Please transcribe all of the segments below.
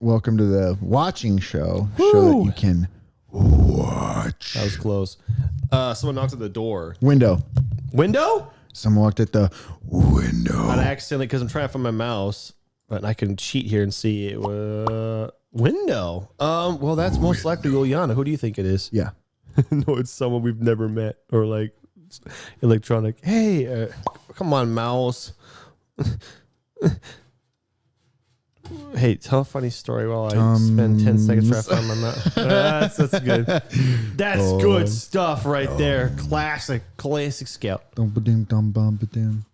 Welcome to the watching show. Woo! Show that you can watch. That was close. Someone knocked at the door. Window. Window? Someone walked at the window. On accidentally, because I'm trying to find my mouse, but I can cheat here and see it. Window. Well, that's most likely Ulyana. Who do you think it is? Yeah. No, it's someone we've never met or like electronic. Hey, come on, mouse. Hey, tell a funny story while I spend 10 seconds trying to find my mouse. That's good. That's good stuff right there. Classic scout.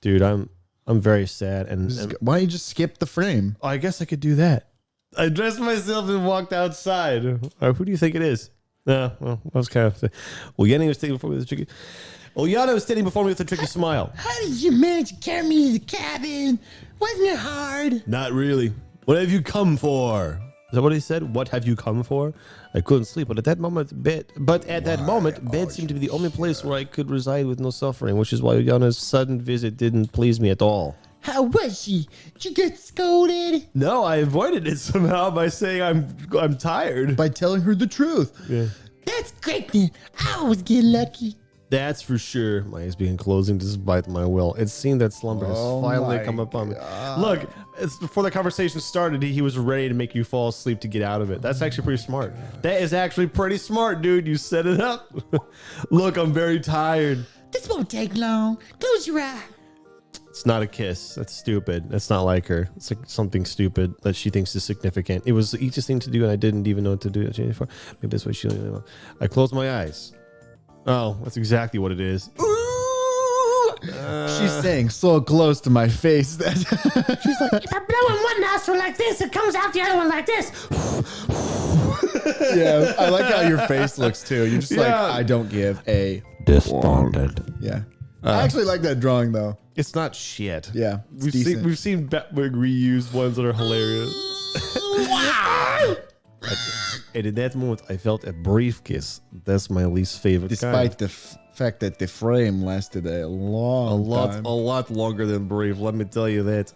Dude, I'm very sad. And Why don't you just skip the frame? I guess I could do that. I dressed myself and walked outside. Who do you think it is? Well, I was kind of. Ulyana was standing before me with a tricky. Ulyana was standing before me with a tricky smile. How did you manage to carry me to the cabin? Wasn't it hard? Not really. What have you come for? Is that what he said? What have you come for? I couldn't sleep, but at that moment, bed seemed to be the only place where I could reside with no suffering, which is why Ulyana's sudden visit didn't please me at all. How was she? Did you get scolded? No, I avoided it somehow by saying I'm tired. By telling her the truth. Yeah. That's great then. I always get lucky. That's for sure. My eyes began closing despite my will. It seemed that slumber has finally come upon me. Look, before the conversation started, he was ready to make you fall asleep to get out of it. That's actually pretty smart. That is actually pretty smart, dude. You set it up. Look, I'm very tired. This won't take long. Close your eye. It's not a kiss. That's stupid. That's not like her. It's like something stupid that she thinks is significant. It was the easiest thing to do, and I didn't even know what to do. Maybe that's why she. I closed my eyes. Oh, that's exactly what it is. She's saying so close to my face that she's like, if I blow in one nostril like this, it comes out the other one like this. Yeah, I like how your face looks too. You're just like, I don't give a despondent. Yeah. I actually like that drawing though. It's not shit. Yeah. We've seen Batwing reused ones that are hilarious. Wow. And in that moment, I felt a brief kiss. That's my least favorite. Despite the fact that the frame lasted a lot longer than brief. Let me tell you that.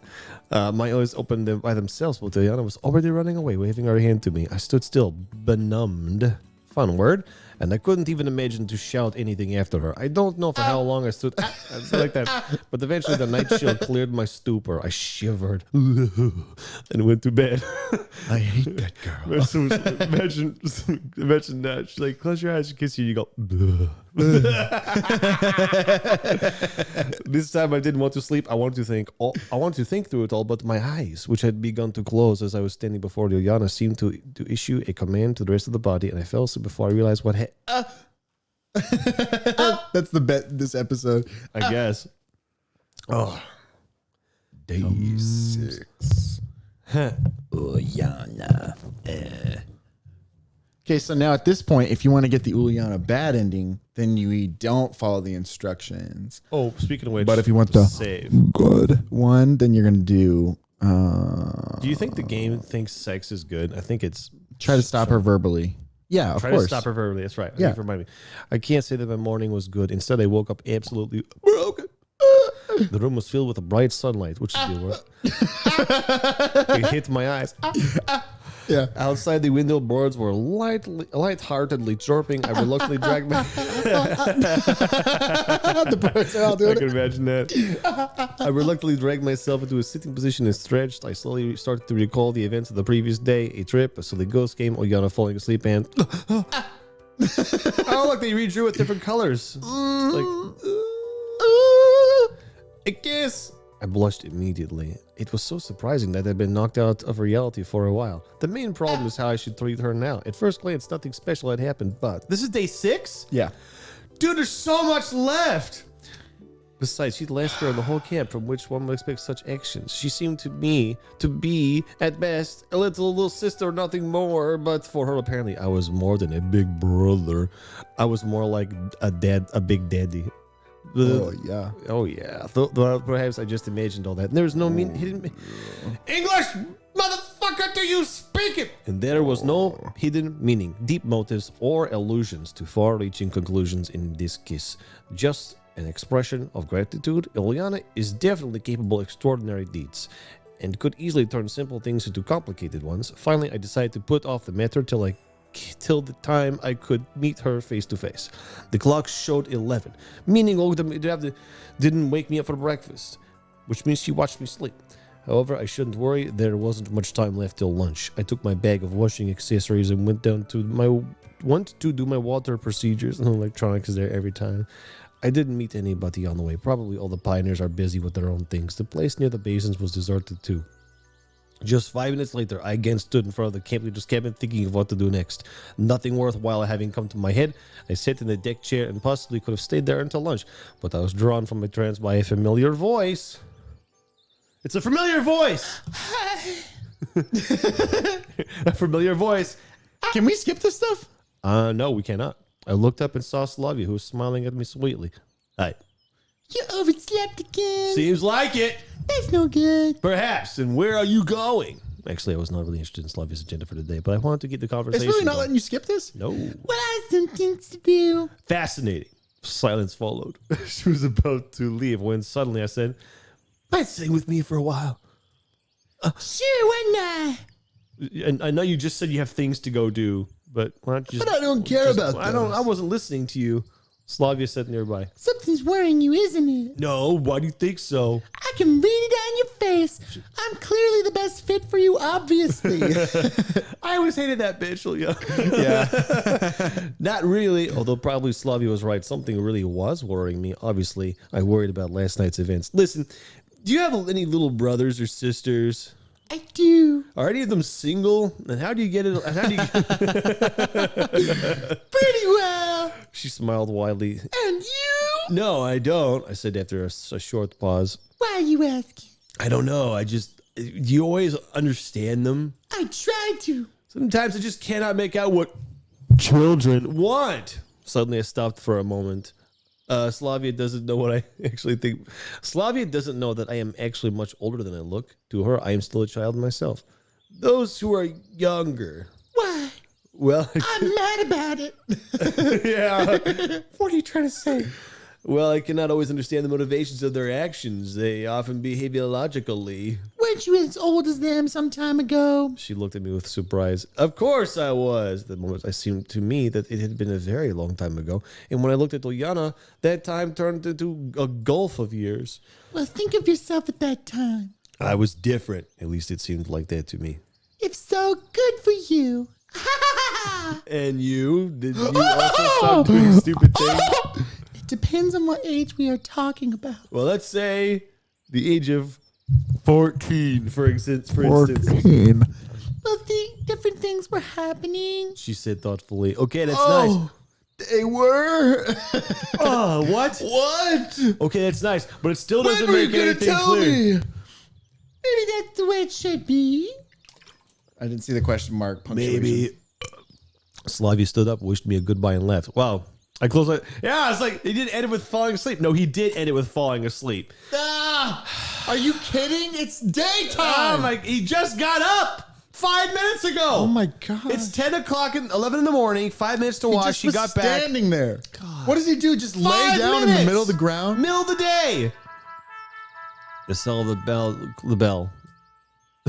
My eyes opened by themselves, but Ulyana was already running away, waving her hand to me. I stood still, benumbed. Fun word. And I couldn't even imagine to shout anything after her. I don't know for how long I stood like that. But eventually the night chill cleared my stupor. I shivered and went to bed. I hate that girl. So imagine that. She's like, close your eyes, she kisses you, you go. This time I didn't want to sleep. I wanted to think through it all, but my eyes, which had begun to close as I was standing before Ulyana, seemed to issue a command to the rest of the body, and I fell asleep before I realized what had. That's the bet this episode, I guess. Oh, day 6. Ulyana. Okay, so now at this point, if you want to get the Ulyana bad ending, then you don't follow the instructions. Oh, speaking of which, but if you want the save good one, then you're gonna do. Do you think the game thinks sex is good? I think it's try to stop her verbally. Yeah, of course. Try to stop her verbally. That's right. Yeah. Remind me. I can't say that my morning was good. Instead, I woke up absolutely broken. The room was filled with a bright sunlight, which is the word. It hit my eyes. Yeah. Outside the window, birds were lightheartedly chirping. I reluctantly dragged my. The birds are all doing I can imagine that. I reluctantly dragged myself into a sitting position and stretched. I slowly started to recall the events of the previous day: a trip, a silly ghost game, Ulyana falling asleep, and oh look, they redrew with different colors. Like a kiss. I blushed immediately. It was so surprising that I'd been knocked out of reality for a while. The main problem is how I should treat her now. At first glance, nothing special had happened, but... This is day 6? Yeah. Dude, there's so much left! Besides, she'd last her in the whole camp, from which one would expect such actions. She seemed to me to be, at best, a little sister, nothing more, but for her, apparently, I was more than a big brother. I was more like a big daddy. Oh yeah. Oh yeah. Perhaps I just imagined all that. And there was no hidden English, motherfucker. Do you speak it? And there was no hidden meaning, deep motives, or allusions to far-reaching conclusions in this kiss. Just an expression of gratitude. Ulyana is definitely capable of extraordinary deeds. and could easily turn simple things into complicated ones. Finally, I decided to put off the matter till the time I could meet her face to face. The clock showed 11, meaning didn't wake me up for breakfast, which means she watched me sleep. However, I shouldn't worry, there wasn't much time left till lunch. I took my bag of washing accessories and went to do my water procedures, and electronics is there every time. I didn't meet anybody on the way. Probably all the pioneers are busy with their own things. The place near the basins was deserted too. Just 5 minutes later, I again stood in front of the camp and just kept thinking of what to do next. Nothing worthwhile having come to my head. I sat in the deck chair and possibly could have stayed there until lunch, but I was drawn from my trance by a familiar voice. It's a familiar voice! A familiar voice. Can we skip this stuff? No, we cannot. I looked up and saw Slavia, who was smiling at me sweetly. Hi. You overslept again. Seems like it. That's no good. Perhaps. And where are you going? Actually, I was not really interested in Slavia's agenda for today, but I wanted to get the conversation It's really not going. letting you skip this? No. Well, I have some things to do. Fascinating. Silence followed. She was about to leave when suddenly I said, "Might sing with me for a while." Sure, why not? And I know you just said you have things to go do, but why don't you just... But I don't care about those. I wasn't listening to you. Slavia said nearby. Something's worrying you, isn't it? No, why do you think so? I can read it on your face. I'm clearly the best fit for you, obviously. I always hated that bitch, Ulyana. Yeah. Not really, although probably Slavia was right. Something really was worrying me. Obviously, I worried about last night's events. Listen, do you have any little brothers or sisters? I do. Are any of them single? And how do you get it? Pretty well. She smiled widely. And you? No, I don't, I said after a short pause. Why are you asking? I don't know. Do you always understand them? I tried to. Sometimes I just cannot make out what children want. Suddenly I stopped for a moment. Slavia doesn't know what I actually think. Slavia doesn't know that I am actually much older than I look. To her, I am still a child myself. Those who are younger. Why? Well, I'm mad about it. yeah. What are you trying to say? Well, I cannot always understand the motivations of their actions. They often behave illogically. Weren't you as old as them some time ago? She looked at me with surprise. Of course I was. The moment I seemed to me that it had been a very long time ago. And when I looked at Ulyana, that time turned into a gulf of years. Well, think of yourself at that time. I was different. At least it seemed like that to me. If so, good for you. And you? Did you also stop doing stupid things? It depends on what age we are talking about. Well, let's say the age of 14, for instance. 14. Well, different things were happening. She said thoughtfully. Okay, that's nice. They were? Oh, what? What? Okay, that's nice, but it still When doesn't were you make going to anything tell clear. me? Maybe that's the way it should be. I didn't see the question mark punctuation. Maybe. Slavia stood up, wished me a goodbye, and left. Wow. I closed my... Yeah, it's like, he didn't end it with falling asleep. No, he did end it with falling asleep. Are you kidding? It's daytime. Oh my... He just got up 5 minutes ago. Oh my God. It's 10 o'clock and 11 in the morning, 5 minutes to He wash. just He was got back. standing there. What does he do? Just lay 5 down in the minutes. middle of the ground? Middle of the day. The sound of the bell.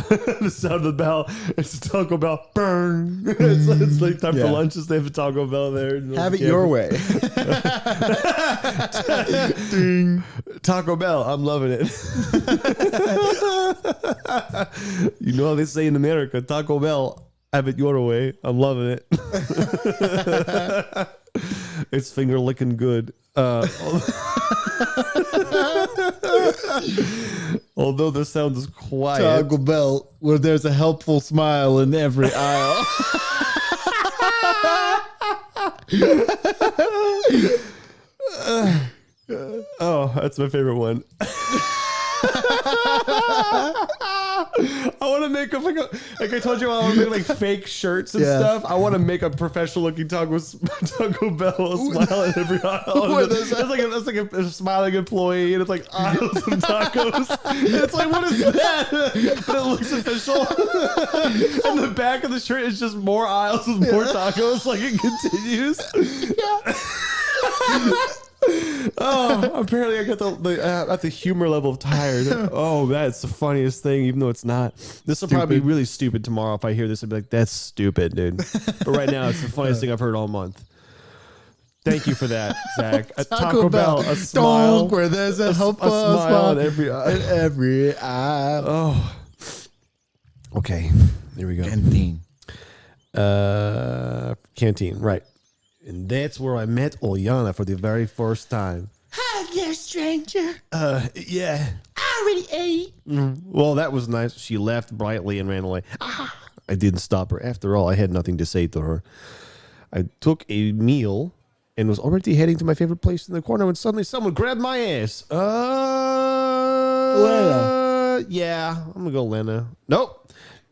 The sound of the bell. It's a Taco Bell. Burn. It's like time for Yeah. lunch. Just they have a Taco Bell there. Have it your way. Ding. Taco Bell. I'm loving it. You know how they say in America, Taco Bell, have it your way. I'm loving it. It's finger licking good. Although the sound is quiet. Taco Bell, where there's a helpful smile in every aisle. Oh, that's my favorite one. I want to make like I told you, I want to make like fake shirts and Yeah. stuff. I want to make a professional looking Taco Bell smile in every aisle. What is that? It's like a smiling employee, and it's like aisles of tacos. And it's like, what is that? But it looks official. And the back of the shirt is just more aisles with more tacos. Like it continues. Apparently I got the at the humor level of tired. Oh, that's the funniest thing, even though it's not. This will probably be really stupid tomorrow. If I hear this, I'll be like, that's stupid, dude. But right now, it's the funniest thing I've heard all month. Thank you for that, Zach. A Taco Bell, a smile. Where there's a smile on every eye. Every eye. Oh. Okay, here we go. Canteen, right. And that's where I met Ulyana for the very first time. Hi there, stranger. Yeah. I already ate. Well, that was nice. She laughed brightly and ran away. I didn't stop her. After all, I had nothing to say to her. I took a meal and was already heading to my favorite place in the corner when suddenly someone grabbed my ass. Lena. Yeah, I'm gonna go Lena. Nope.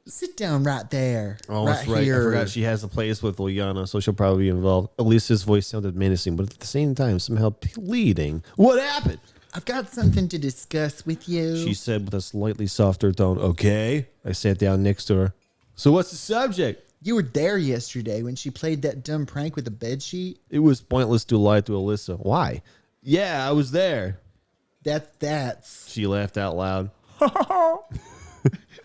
Sit down right there. Oh, right that's right. here. I forgot she has a place with Ulyana, so she'll probably be involved. Elisa's voice sounded menacing, but at the same time, somehow pleading. What happened? I've got something to discuss with you. She said with a slightly softer tone. Okay. I sat down next to her. So what's the subject? You were there yesterday when she played that dumb prank with the bedsheet. It was pointless to lie to Alyssa. Why? Yeah, I was there. That's. She laughed out loud.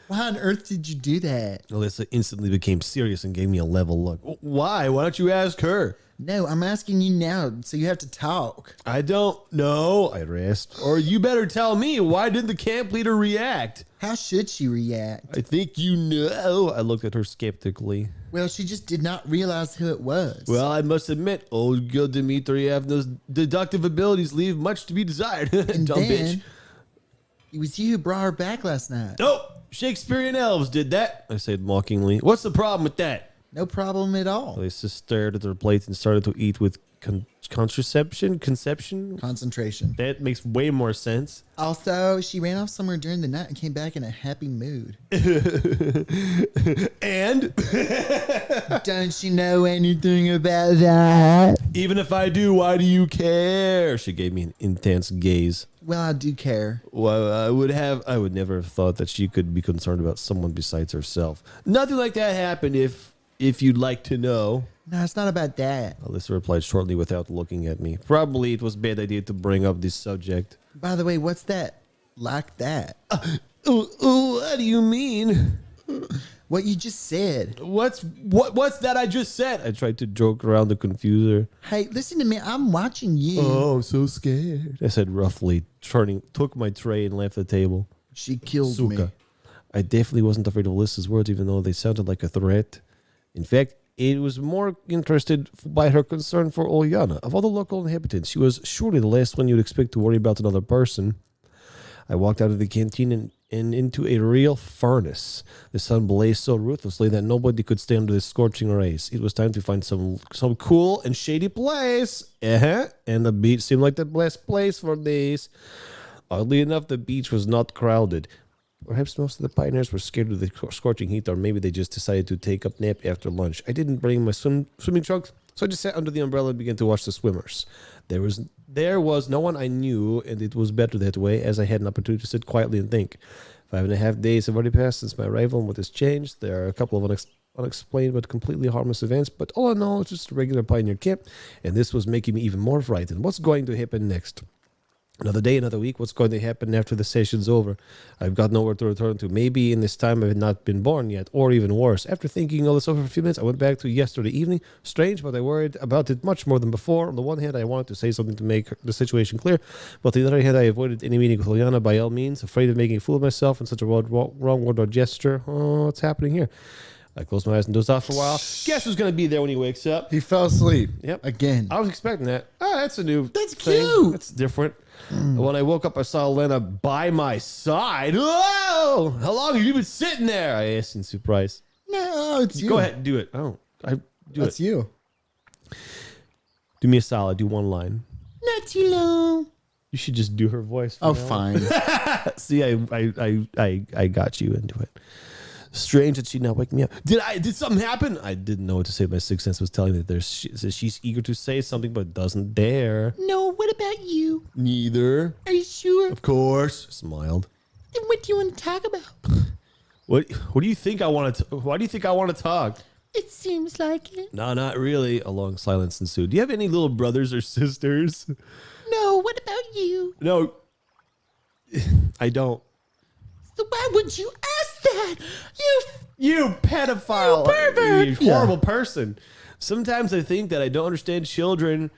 Why on earth did you do that? Alyssa instantly became serious and gave me a level look. Why? Why don't you ask her? No, I'm asking you now, so you have to talk. I don't know, I rasped. Or you better tell me, why didn't the camp leader react? How should she react? I think you know. I looked at her skeptically. Well, she just did not realize who it was. Well, I must admit, old girl Dmitrievna's deductive abilities leave much to be desired. And Dumb then, bitch. It was you who brought her back last night. Nope. Shakespearean elves did that, I said mockingly. What's the problem with that? No problem at all. Alyssa stared at her plate and started to eat with conception. Concentration. That makes way more sense. Also, she ran off somewhere during the night and came back in a happy mood. And? Don't you know anything about that? Even if I do, why do you care? She gave me an intense gaze. Well, I do care. Well, I would never have thought that she could be concerned about someone besides herself. Nothing like that happened if you'd like to know. No, it's not about that. Alyssa replied shortly without looking at me. Probably it was a bad idea to bring up this subject. By the way, what's that? Like that? What do you mean? What you just said. What's that I just said? I tried to joke around to confuse her. Hey, listen to me. I'm watching you. Oh, I'm so scared. I said roughly, took my tray and left the table. She killed me. I definitely wasn't afraid of Alyssa's words, even though they sounded like a threat. In fact, it was more interested by her concern for Ulyana. Of all the local inhabitants, she was surely the last one you'd expect to worry about another person. I walked out of the canteen and into a real furnace. The sun blazed so ruthlessly that nobody could stay under the scorching rays. It was time to find some cool and shady place. And the beach seemed like the best place for this. Oddly enough, the beach was not crowded. Perhaps most of the pioneers were scared of the scorching heat, or maybe they just decided to take a nap after lunch. I didn't bring my swimming trunks, so I just sat under the umbrella and began to watch the swimmers. There was no one I knew, and it was better that way, as I had an opportunity to sit quietly and think. 5.5 days have already passed since my arrival, and what has changed? There are a couple of unexplained but completely harmless events, but all in all, it's just a regular pioneer camp, and this was making me even more frightened. What's going to happen next? Another day, another week. What's going to happen after the session's over? I've got nowhere to return to. Maybe in this time I had not been born yet, or even worse. After thinking all this over for a few minutes, I went back to yesterday evening. Strange, but I worried about it much more than before. On the one hand, I wanted to say something to make the situation clear, but on the other hand, I avoided any meeting with Ulyana by all means, afraid of making a fool of myself in such a wrong word or gesture. Oh, what's happening here? I closed my eyes and dozed off for a while. Guess who's going to be there when he wakes up? He fell asleep. Yep. Again. I was expecting that. Oh, that's a new That's thing. cute. That's different. When I woke up, I saw Lena by my side. Whoa! How long have you been sitting there? I asked in surprise. No, it's you. Go ahead and do it. Oh, That's you. Do me a solid. Do one line. Not too long. You should just do her voice. Oh, now. fine. See, I got you into it. Strange that she not wake me up. Did something happen? I didn't know what to say. My sixth sense was telling me that she's eager to say something but doesn't dare. No, what about you? Neither. Are you sure? Of course. Smiled. Then what do you want to talk about? What do you think I want to? Why do you think I want to talk? It seems like it. No, not really. A long silence ensued. Do you have any little brothers or sisters? No, what about you? No, I don't. So why would you ask that? You pedophile. You pervert. You horrible person. Sometimes I think that I don't understand children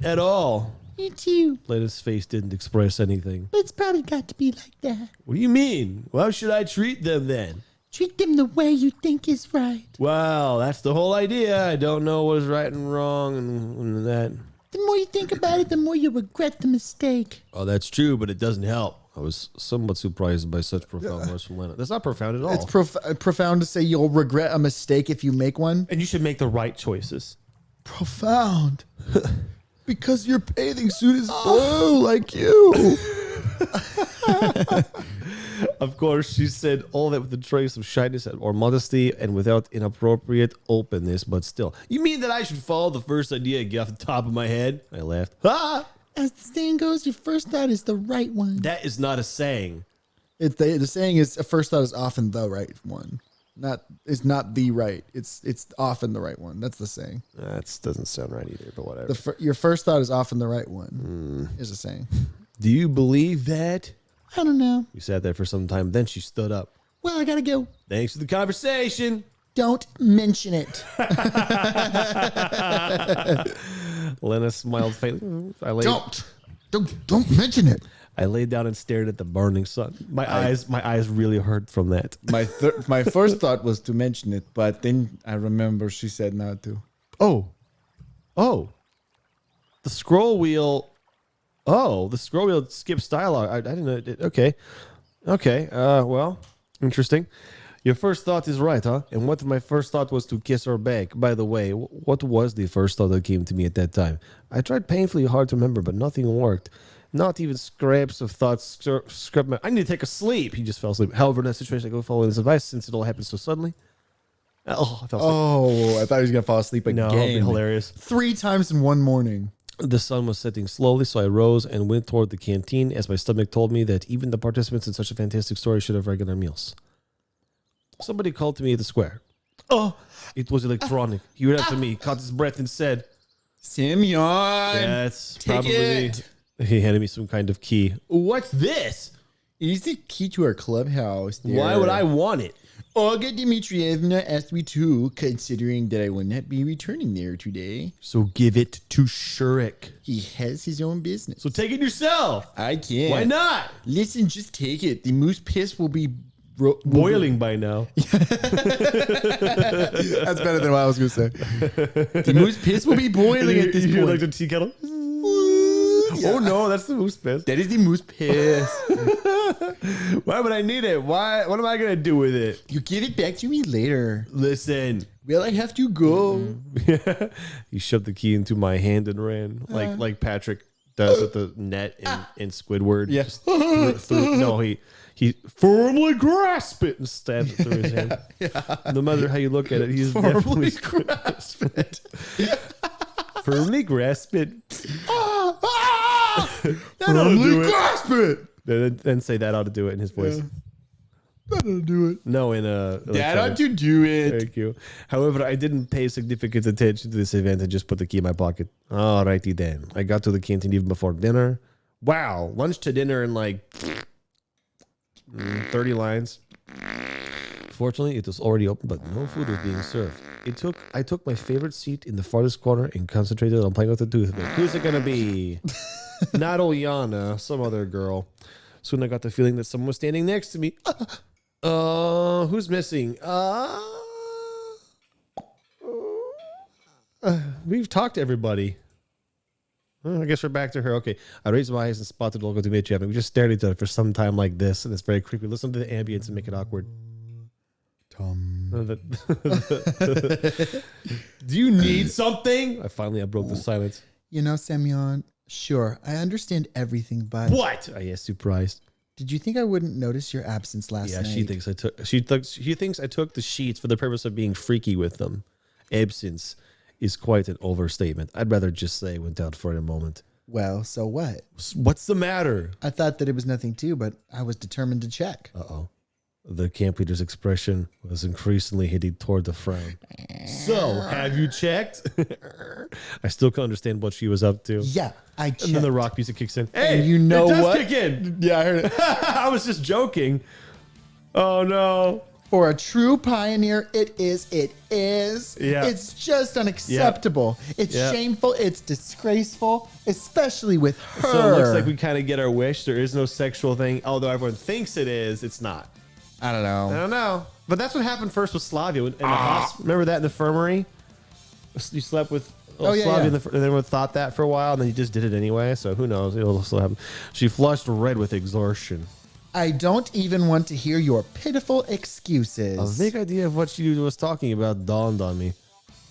at all. You too. Lena's face didn't express anything. But it's probably got to be like that. What do you mean? How should I treat them then? Treat them the way you think is right. Wow, that's the whole idea. I don't know what is right and wrong and that. The more you think about it, the more you regret the mistake. Oh, that's true, but it doesn't help. I was somewhat surprised by such profound words from Lena. That's not profound at all. It's profound to say you'll regret a mistake if you make one. And you should make the right choices. Profound. Because your bathing suit is blue like you. Of course, she said all that with a trace of shyness or modesty and without inappropriate openness, but still. You mean that I should follow the first idea I get off the top of my head? I laughed. Ah! As the saying goes, your first thought is the right one. That is not a saying. The saying is first thought is often the right one. It's not the right. It's often the right one. That's the saying. That doesn't sound right either, but whatever. Your first thought is often the right one. Is a saying. Do you believe that? I don't know. We sat there for some time. Then she stood up. Well, I gotta go. Thanks for the conversation. Don't mention it. Lena smiled faintly. Don't mention it. I laid down and stared at the burning sun. My eyes really hurt from that. My first thought was to mention it, but then I remember she said not to. Oh. The scroll wheel. Oh, the scroll wheel skips dialogue. I didn't know. Okay. Well, interesting. Your first thought is right, huh? And what if my first thought was to kiss her back? By the way, what was the first thought that came to me at that time? I tried painfully hard to remember, but nothing worked. Not even scraps of thoughts scrap my... I need to take a sleep. He just fell asleep. However, in that situation, I go follow his advice since it all happened so suddenly. Oh, I fell asleep. Oh, I thought he was going to fall asleep again. No, it'd be hilarious. 3 times in one morning. The sun was setting slowly, so I rose and went toward the canteen as my stomach told me that even the participants in such a fantastic story should have regular meals. Somebody called to me at the square. Oh, it was electronic. He ran up to me, caught his breath, and said, Simeon, that's take probably... it. He handed me some kind of key. What's this? It is the key to our clubhouse. There. Why would I want it? Olga Dmitrievna asked me to, considering that I will not be returning there today. So give it to Shurik. He has his own business. So take it yourself. I can't. Why not? Listen, just take it. The moose piss will be... Boiling by now. That's better than what I was going to say. The moose piss will be boiling at this point. Like the tea kettle? Yeah. Oh no, that's the moose piss. That is the moose piss. Why would I need it? Why? What am I gonna do with it? You give it back to me later. Listen. Well, I have to go. He shoved the key into my hand and ran, like Patrick does with the net in Squidward. Yeah. Just no, he firmly grasped it and stabbed it through his hand. Yeah. No matter how you look at it, he's Firmly definitely grasp it. firmly grasp it. Firmly grasp it. Then say that ought to do it in his voice. Yeah. That ought to do it. No, in That ought to do it. Thank you. However, I didn't pay significant attention to this event and just put the key in my pocket. Alrighty then. I got to the canteen even before dinner. Wow, lunch to dinner in like 30 lines. Fortunately, it was already open, but no food was being served. I took my favorite seat in the farthest corner and concentrated on playing with the toothpick. Who's it gonna be? Not Ulyana, some other girl. Soon I got the feeling that someone was standing next to me. Who's missing? We've talked to everybody. I guess we're back to her. Okay. I raised my eyes and spotted Olga Dmitrievna. We just stared at each other for some time like this, and it's very creepy. Listen to the ambience and make it awkward. Do you need something? I broke the silence. You know, Semyon, sure, I understand everything, but... What? I asked, surprised. Did you think I wouldn't notice your absence last night? Yeah, she thinks I took the sheets for the purpose of being freaky with them. Absence is quite an overstatement. I'd rather just say went out for a moment. Well, so what? What's the matter? I thought that it was nothing too, but I was determined to check. Uh-oh. The camp leader's expression was increasingly heading toward the frown. So, have you checked? I still can't understand what she was up to. Yeah, I checked. And then the rock music kicks in. Hey, And you know it does what? kick in. Yeah, I heard it. I was just joking. Oh, no. For a true pioneer, it is. It is. Yeah. It's just unacceptable. It's Yeah. shameful. It's disgraceful, especially with her. So it looks like we kind of get our wish. There is no sexual thing. Although everyone thinks it is, it's not. I don't know. I don't know. But that's what happened first with Slavia. In the remember that in the infirmary? You slept with Slavia, yeah. and everyone thought that for a while, and then you just did it anyway. So who knows? It'll still happen. She flushed red with exhaustion. I don't even want to hear your pitiful excuses. A vague idea of what she was talking about dawned on me.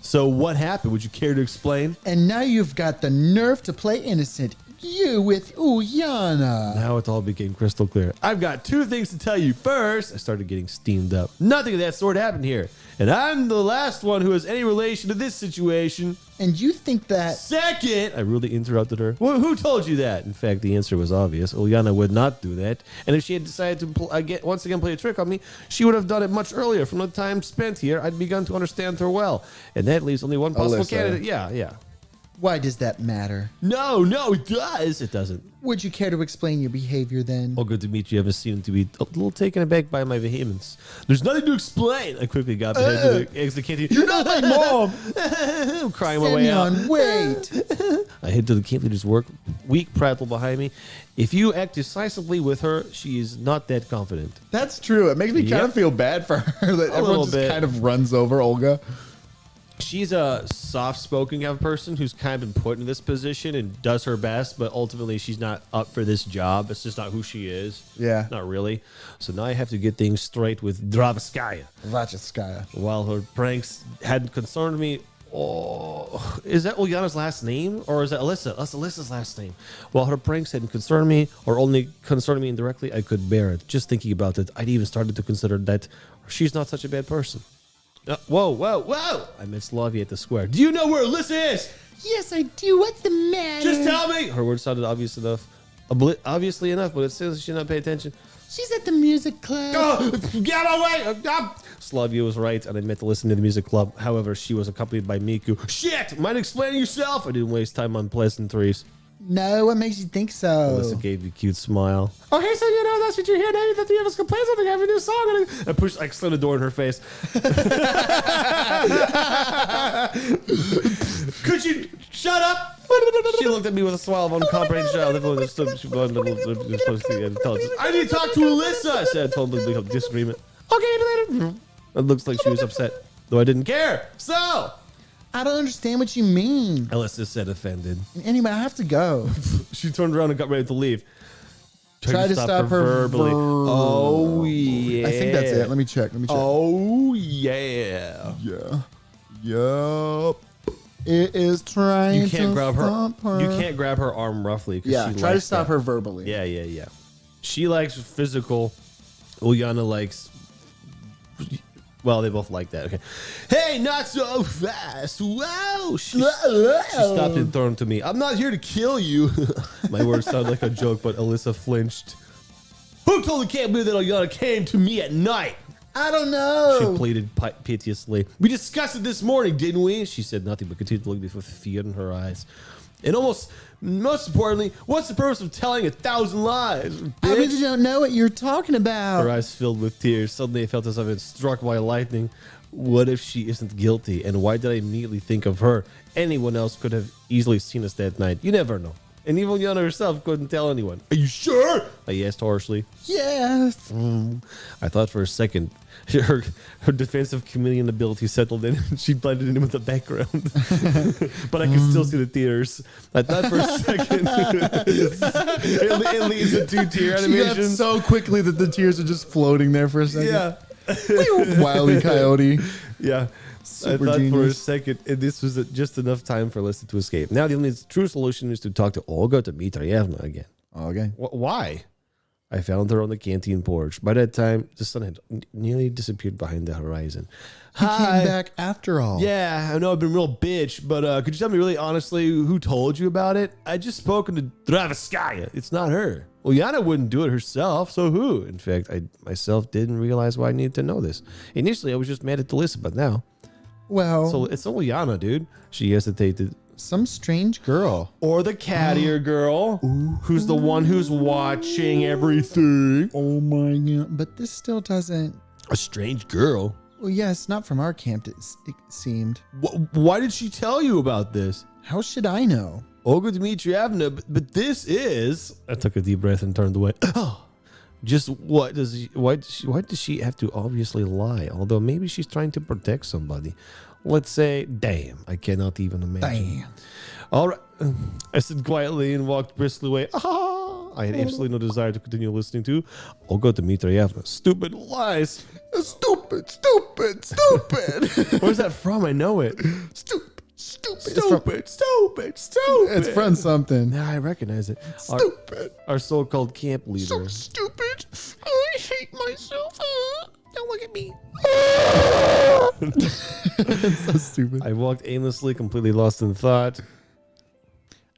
So what happened? Would you care to explain? And now you've got the nerve to play innocent. You with Ulyana. Now it all became crystal clear. I've got two things to tell you. First, I started getting steamed up. Nothing of that sort happened here. And I'm the last one who has any relation to this situation. And you think that... Second, I really interrupted her. Well, who told you that? In fact, the answer was obvious. Ulyana would not do that. And if she had decided to once again play a trick on me, she would have done it much earlier. From the time spent here, I'd begun to understand her well. And that leaves only one possible Alyssa. candidate. Yeah. Why does that matter? No, it does. It doesn't. Would you care to explain your behavior then? Oh, good to meet you. Ever seemed to be a little taken aback by my vehemence. There's nothing to explain. I quickly got behind to exit the canteen. You're not my mom. I'm crying my way out. Semyon, wait. I head to the camp leader's work. Weak prattle behind me. If you act decisively with her, she is not that confident. That's true. It makes me kind of feel bad for her that everyone little just bit. kind of runs over Olga. She's a soft-spoken kind of person who's kind of been put in this position and does her best, but ultimately she's not up for this job. It's just not who she is. Yeah. Not really. So now I have to get things straight with Dravskaya. Vachaskaya. While her pranks hadn't concerned me. Oh, is that Ulyana's last name? Or is that Alyssa? That's Alyssa's last name. While her pranks hadn't concerned me, or only concerned me indirectly, I could bear it. Just thinking about it, I'd even started to consider that she's not such a bad person. Whoa. I met Slavia at the square. Do you know where Alyssa is? Yes, I do. What's the matter? Just tell me. Her words sounded obvious enough. Obviously enough, but it says she did not pay attention. She's at the music club. Oh, get away! Slavia was right, and I meant to listen to the music club. However, she was accompanied by Miku. Shit! Mind explaining yourself? I didn't waste time on pleasantries. No, what makes you think so? Alyssa gave me a cute smile. Oh, hey, so you know that's what you're here. Maybe the three of us can play something. I have a new song. I slammed the door in her face. Could you shut up? She looked at me with a smile of uncomprehension. I need to talk to Alyssa, I said, totally disagreement. Okay, later. It looks like she was upset, though I didn't care. So, I don't understand what you mean. Alyssa said, offended. Anyway, I have to go. She turned around and got ready to leave. Try to stop her verbally. Oh, yeah. I think that's it. Let me check. Oh, yeah. Yeah. Yup. It is trying You can't to grab her. stop her. You can't grab her arm roughly. Yeah, she try to likes stop that. her verbally. Yeah. She likes physical. Ulyana likes. Well, they both like that. Okay. Hey, not so fast. Wow. She stopped and turned to me. I'm not here to kill you. My words sounded like a joke, but Alyssa flinched. Who told the camp leader that Ulyana came to me at night? I don't know. She pleaded piteously. We discussed it this morning, didn't we? She said nothing but continued to look at me with fear in her eyes. And most importantly, what's the purpose of telling 1,000 lies? I really Bitch? don't know what you're talking about. Her eyes filled with tears. Suddenly I felt as if I'd been struck by lightning. What if she isn't guilty? And why did I immediately think of her? Anyone else could have easily seen us that night. You never know. And even Ulyana herself couldn't tell anyone. Are you sure? I asked harshly. Yes. I thought for a second. Her defensive chameleon ability settled in and she blended in with the background. But I could still see the tears. I thought for a second. it leads to two-tier She got animations. so quickly that the tears are just floating there for a second. Yeah. Wily coyote. Yeah. Super I thought for a genius. second, and this was just enough time for Alyssa to escape. Now the only true solution is to talk to Olga Dmitrievna again. Okay. Why? I found her on the canteen porch. By that time, the sun had nearly disappeared behind the horizon. He came back after all. Yeah, I know I've been real bitch, but could you tell me really honestly who told you about it? I just spoken to Dravskaya. It's not her. Ulyana wouldn't do it herself, so who? In fact, I myself didn't realize why I needed to know this. Initially, I was just mad at Alyssa, but now... Well, So it's Ulyana, dude. She hesitated. some strange girl. Or the cat ear girl, who's the one who's watching everything. Oh my god! But this still doesn't. A strange girl. Well, yes, not from our camp. It seemed. Why did she tell you about this? How should I know? Olga Dmitrievna, but this is. I took a deep breath and turned away. Just why does she have to obviously lie? Although maybe she's trying to protect somebody. Let's say, damn, I cannot even imagine. Damn. All right, I said quietly and walked briskly away. I had absolutely no desire to continue listening to Olga Dmitrievna. Stupid lies. Stupid. Where's that from? I know it. Stupid. Stupid. It's from something. Yeah, I recognize it. Stupid. Our so-called camp leader. Stupid. I hate myself. Don't look at me. It's so stupid. I walked aimlessly, completely lost in thought.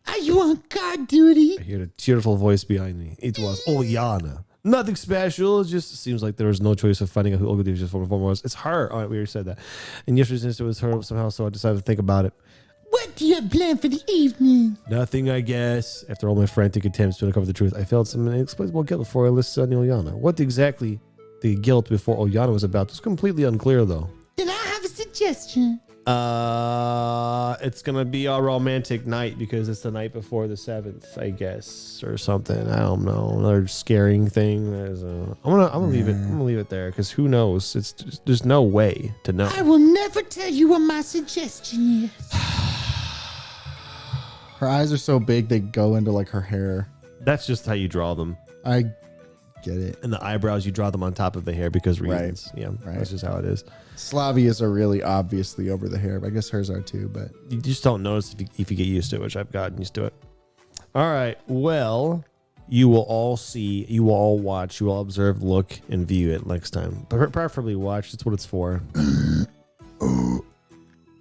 Are you on guard duty? I heard a tearful voice behind me. It was Ulyana. Nothing special. It just seems like there was no choice of finding out who Olga Dmitrievna was. It's her. All right, we already said that. And yesterday, since it was her somehow, so I decided to think about it. What do you have planned for the evening? Nothing, I guess. After all my frantic attempts to uncover the truth, I felt some inexplicable guilt before I listened to Ulyana. What exactly the guilt before Ulyana was about was completely unclear, though. Then I have a suggestion. It's gonna be a romantic night because it's the night before the 7th, I guess, or something. I don't know. Another scaring thing. I'm gonna leave it. I'm gonna leave it there because who knows? There's no way to know. I will never tell you what my suggestion is. Her eyes are so big they go into like her hair. That's just how you draw them. I get it. And the eyebrows, you draw them on top of the hair because reasons. Yeah, Right. that's just how it is. Slavia's are really obviously over the hair, but I guess hers are too. But You just don't notice if you get used to it, which I've gotten used to it. All right. Well, you will all see, you will all watch, you will observe, look, and view it next time. But preferably watch. That's what it's for.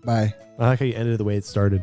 bye. I like how you ended it the way it started.